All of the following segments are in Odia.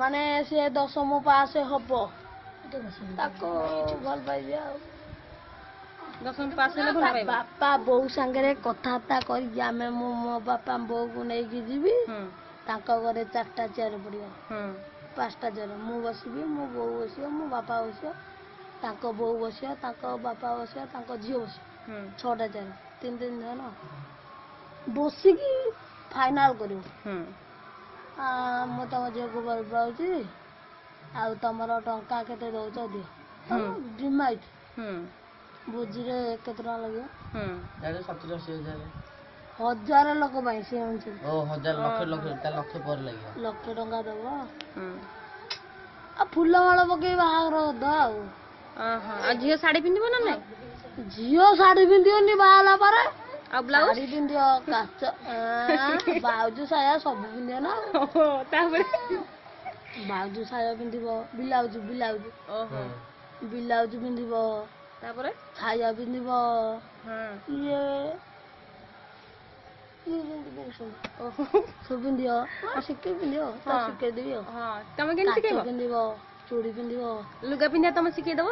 ମାନେ ସେ 10ମ ପାସ୍ ହବ ତାକୁ ଭଲ ପାଇବି ଆଉ 10ମ ପାସ୍ ହେଲେ ଭଲ ପାଇବ। ବାପା ବୋଉ ସାଙ୍ଗରେ କଥାବାର୍ତ୍ତା କରିକି ଆମେ ମୁଁ ମୋ ବାପା ବୋଉକୁ ନେଇକି ଯିବି ତାଙ୍କ ଘରେ 4ଟା ଚେୟାର ପଡ଼ିବ 5ଟା ଚେୟାର ମୁଁ ବସିବି ମୋ ବୋଉ ବସିବ ମୋ ବାପା ବସିବ ତାଙ୍କ ବୋଉ ବସିବ ତାଙ୍କ ବାପା ବସିବ ତାଙ୍କ ଝିଅ ବସିବ 6ଟା ଚେୟାର 3 ଜଣ ବସିକି ଫାଇନାଲ କରିବୁ ମୁଁ ତମ ଝିଅକୁ ଭଲ ପାଉଛି ଆଉ ତମର ଟଙ୍କା କେତେ ଦଉଛ ଦିଅ ଡିମାଇଟ୍ ଭୋଜିରେ କେତେ ଟଙ୍କା ଲାଗିବ 1,000 ଲୋକ ପାଇଁ ସେ ଅନୁସାରେ ଲକ୍ଷେ ଟଙ୍କା ଦବ ଆଉ ଫୁଲ ମାଳ ପକେଇ ବାହାଘର କରିଦବା ଆଉ ଝିଅ ଶାଢୀ ପିନ୍ଧିବ ନା ନାଇଁ? ଝିଅ ଶାଢୀ ପିନ୍ଧିବନି ବାହା ହେଲା ପରେ ଆଉ ବ୍ଲାଉଜ ଶାଢୀ ପିନ୍ଧିବ କାଚ ବାଉଜ ସାୟା ସବୁ ପିନ୍ଧିବ ନା ତାପରେ ବାଉଜ ସାୟା ପିନ୍ଧିବ ବ୍ଲାଉଜ ପିନ୍ଧିବ ତାପରେ ଛାୟା ପିନ୍ଧିବ ଇଏ ସବୁ ପିନ୍ଧିବ ଶିଖେଇ ପିନ୍ଧିବ ଶିଖେଇଦେବି ଆଉ ତମେ କେମିତି ଶିଖେଇବ? ପିନ୍ଧିବ ଚୁଡ଼ି ପିନ୍ଧିବ ଲୁଗା ପିନ୍ଧିବା ତମେ ଶିଖେଇଦବ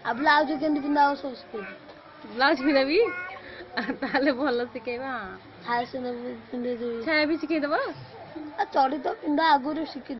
ଆଉ ବ୍ଲାଉଜ କେମିତି ପିନ୍ଧା ହବ ସବୁ ଶିଖେଇଦେବି ବ୍ଲାଉଜ ପିନ୍ଧାବି ତାହେଲେ ଭଲ ଶିଖେଇବା ଛାୟା ପିନ୍ଧେଇଦେବି ଛାୟା ବି ଶିଖେଇଦବ ଚଡ଼ି ତ ପିନ୍ଧା ଆଗରୁ ଶିଖି